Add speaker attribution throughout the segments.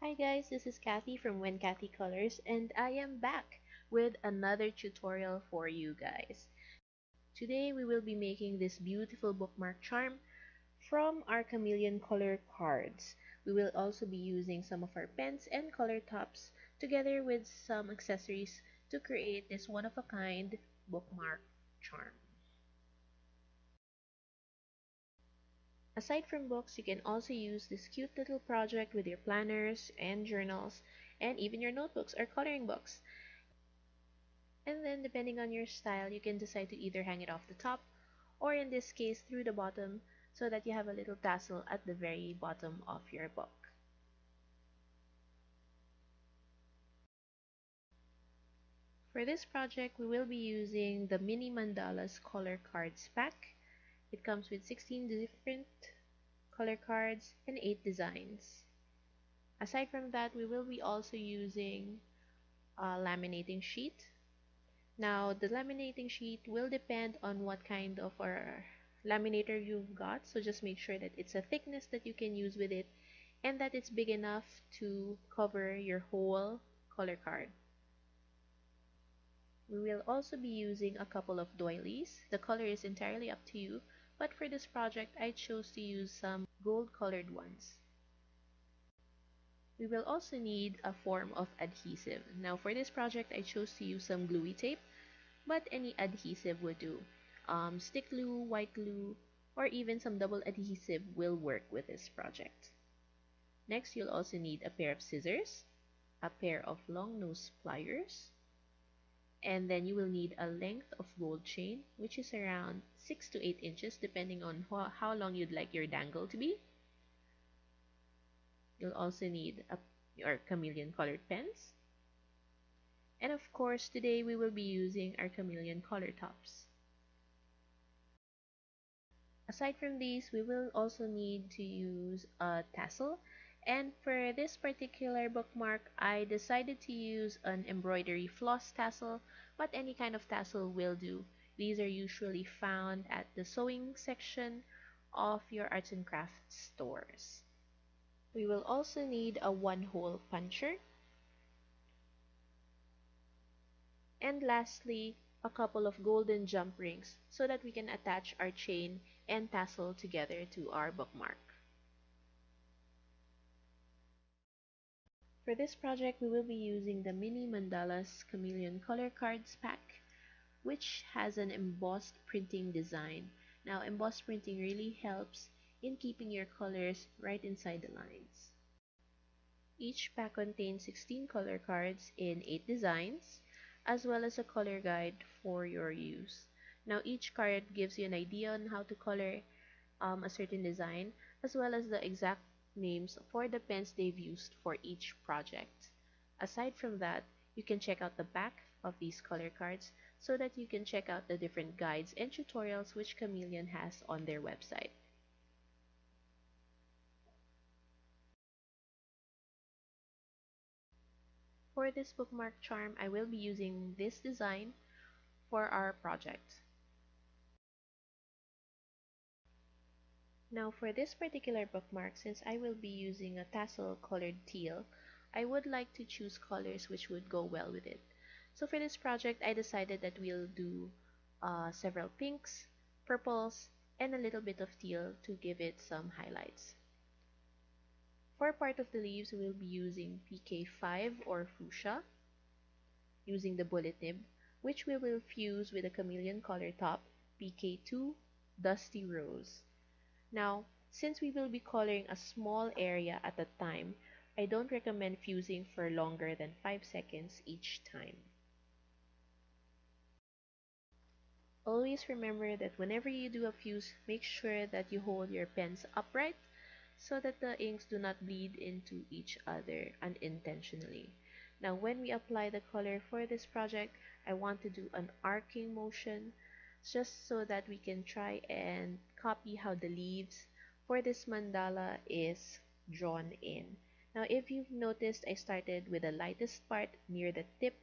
Speaker 1: Hi guys, this is Cathy from When Cathy Colors and I am back with another tutorial for you guys. Today we will be making this beautiful bookmark charm from our Chameleon color cards. We will also be using some of our pens and color tops together with some accessories to create this one-of-a-kind bookmark charm. Aside from books, you can also use this cute little project with your planners and journals and even your notebooks or coloring books. And then depending on your style, you can decide to either hang it off the top or in this case through the bottom so that you have a little tassel at the very bottom of your book. For this project, we will be using the Mini Mandalas color cards pack. It comes with 16 different color cards and 8 designs. Aside from that, we will be also using a laminating sheet. Now, the laminating sheet will depend on what kind of laminator you've got, so just make sure that it's a thickness that you can use with it and that it's big enough to cover your whole color card. We will also be using a couple of doilies. The color is entirely up to you, but for this project, I chose to use some gold colored ones. We will also need a form of adhesive. Now for this project, I chose to use some gluey tape, but any adhesive would do. Stick glue, white glue, or even some double adhesive will work with this project. Next, you'll also need a pair of scissors, a pair of long nose pliers, and then you will need a length of gold chain, which is around 6 to 8 inches depending on how long you'd like your dangle to be. You'll also need your chameleon colored pens. And of course, today we will be using our chameleon color tops. Aside from these, we will also need to use a tassel. And for this particular bookmark, I decided to use an embroidery floss tassel, but any kind of tassel will do. These are usually found at the sewing section of your arts and crafts stores. We will also need a one-hole puncher. And lastly, a couple of golden jump rings so that we can attach our chain and tassel together to our bookmark. For this project, we will be using the Mini Mandalas Chameleon Color Cards pack, which has an embossed printing design. Now, embossed printing really helps in keeping your colors right inside the lines. Each pack contains 16 color cards in 8 designs, as well as a color guide for your use. Now, each card gives you an idea on how to color a certain design, as well as the exact names for the pens they've used for each project. Aside from that, you can check out the back of these color cards so that you can check out the different guides and tutorials which Chameleon has on their website. For this bookmark charm, I will be using this design for our project. Now for this particular bookmark, since I will be using a tassel colored teal, I would like to choose colors which would go well with it. So for this project, I decided that we'll do several pinks, purples, and a little bit of teal to give it some highlights. For part of the leaves, we'll be using PK5 or fuchsia, using the bullet nib, which we will fuse with a chameleon color top, PK2 dusty rose. Now, since we will be coloring a small area at a time, I don't recommend fusing for longer than 5 seconds each time. Always remember that whenever you do a fuse, make sure that you hold your pens upright so that the inks do not bleed into each other unintentionally. Now, when we apply the color for this project, I want to do an arcing motion just so that we can try and copy how the leaves for this mandala is drawn in. Now, if you've noticed, I started with the lightest part near the tip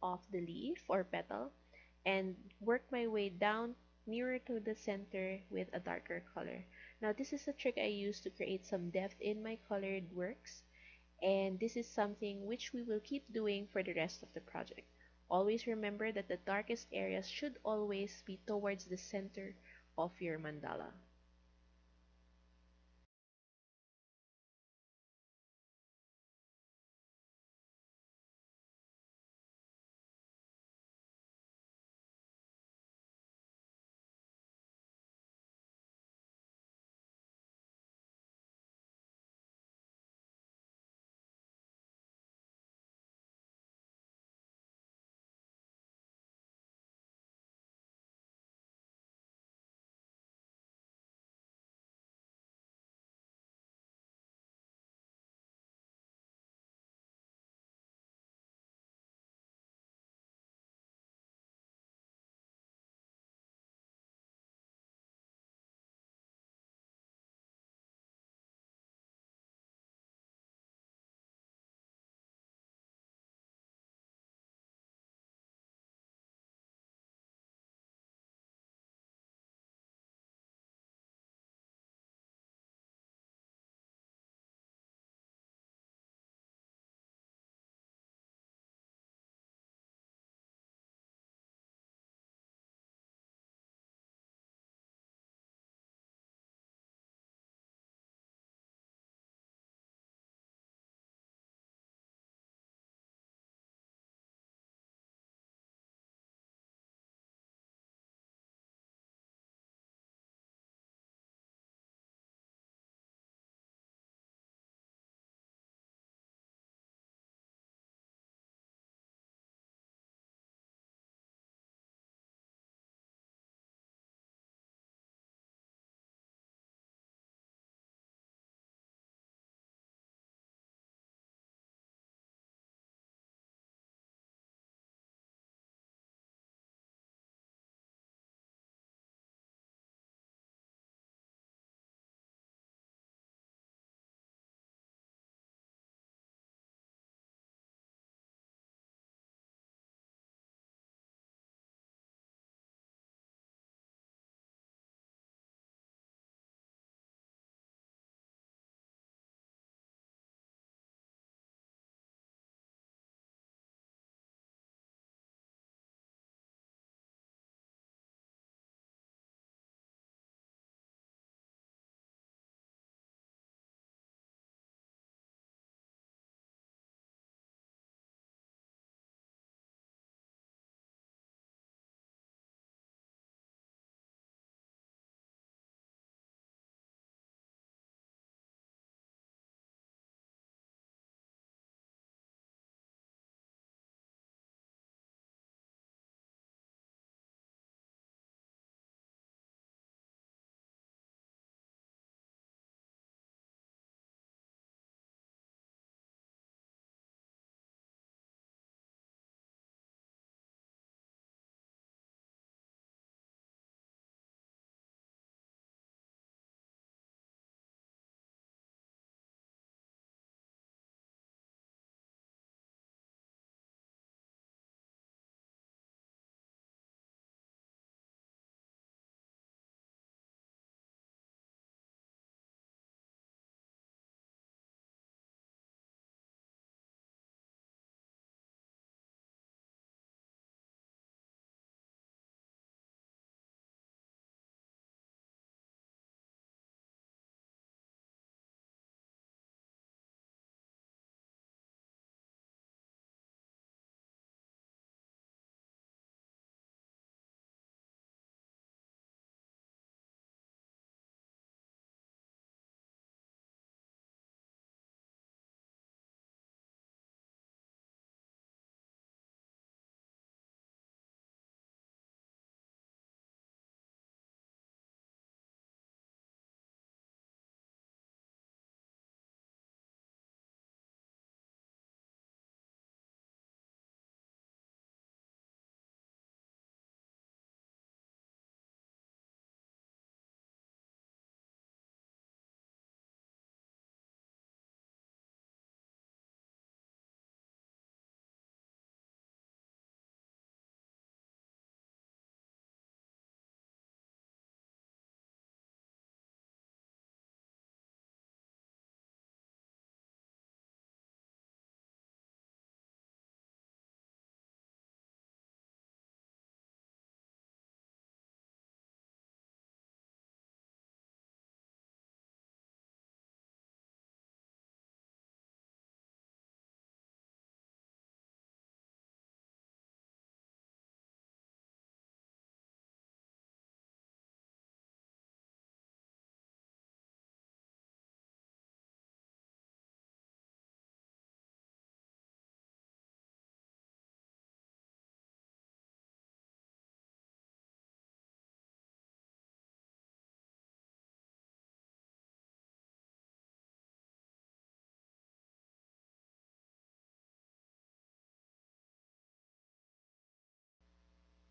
Speaker 1: of the leaf or petal and worked my way down nearer to the center with a darker color. Now, this is a trick I use to create some depth in my colored works, And this is something which we will keep doing for the rest of the project. Always remember that the darkest areas should always be towards the center of your mandala.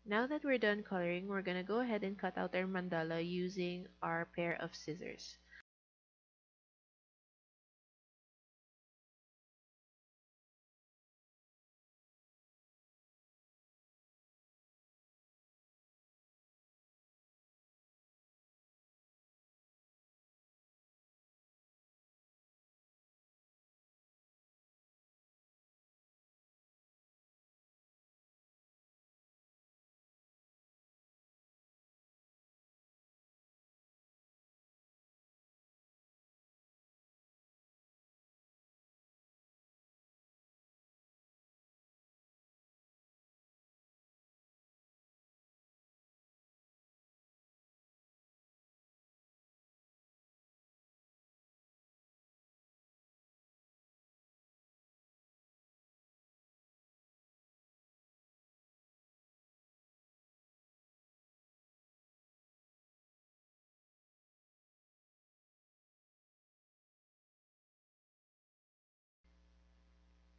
Speaker 1: Now that we're done coloring, we're gonna go ahead and cut out our mandala using our pair of scissors.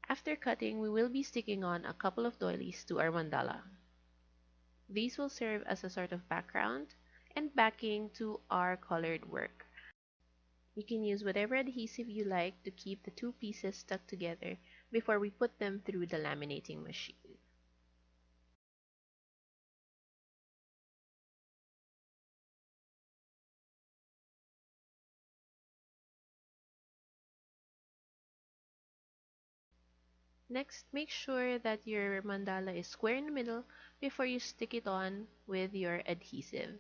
Speaker 1: After cutting, we will be sticking on a couple of doilies to our mandala. These will serve as a sort of background and backing to our colored work. You can use whatever adhesive you like to keep the two pieces stuck together before we put them through the laminating machine. Next, make sure that your mandala is square in the middle before you stick it on with your adhesive.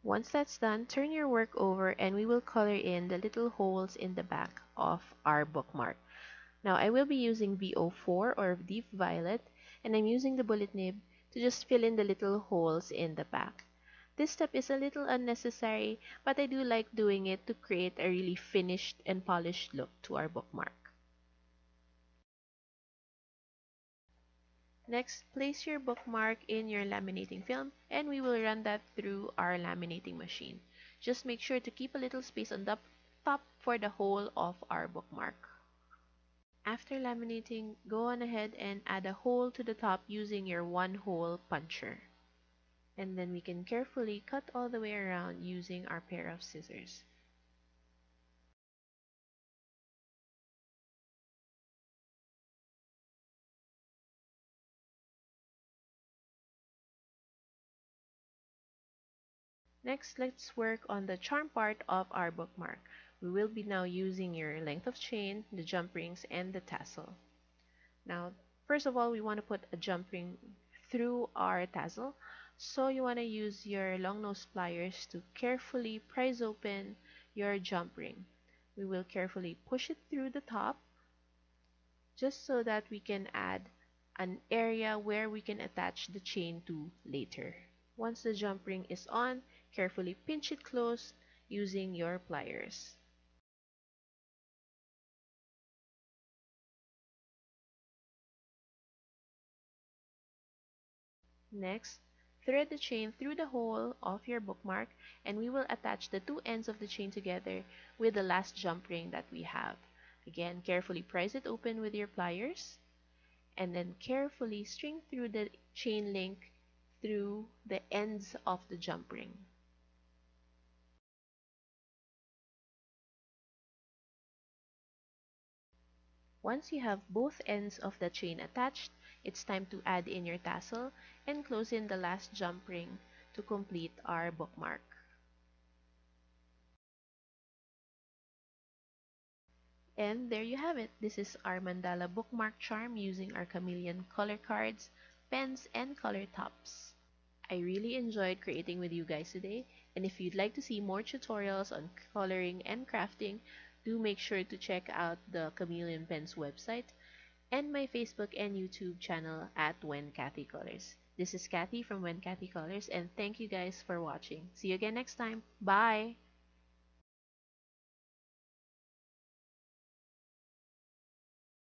Speaker 1: Once that's done, turn your work over and we will color in the little holes in the back of our bookmark. Now I will be using VO4 or deep violet, and I'm using the bullet nib to just fill in the little holes in the back. This step is a little unnecessary, but I do like doing it to create a really finished and polished look to our bookmark. Next, place your bookmark in your laminating film and we will run that through our laminating machine. Just make sure to keep a little space on the top for the whole of our bookmark. After laminating, go on ahead and add a hole to the top using your one-hole puncher. And then we can carefully cut all the way around using our pair of scissors. Next, let's work on the charm part of our bookmark. We will be now using your length of chain, the jump rings, and the tassel. Now, first of all, we want to put a jump ring through our tassel. So you want to use your long nose pliers to carefully prise open your jump ring. We will carefully push it through the top just so that we can add an area where we can attach the chain to later. Once the jump ring is on, carefully pinch it closed using your pliers. Next, thread the chain through the hole of your bookmark and we will attach the two ends of the chain together with the last jump ring that we have. Again, carefully prise it open with your pliers and then carefully string through the chain link through the ends of the jump ring. Once you have both ends of the chain attached, it's time to add in your tassel and close in the last jump ring to complete our bookmark. And there you have it. This is our mandala bookmark charm using our chameleon color cards, pens, and color tops. I really enjoyed creating with you guys today, and if you'd like to see more tutorials on coloring and crafting, do make sure to check out the Chameleon Pens website and my Facebook and YouTube channel at When Cathy Colors. This is Cathy from When Cathy Colors, and thank you guys for watching. See you again next time. Bye!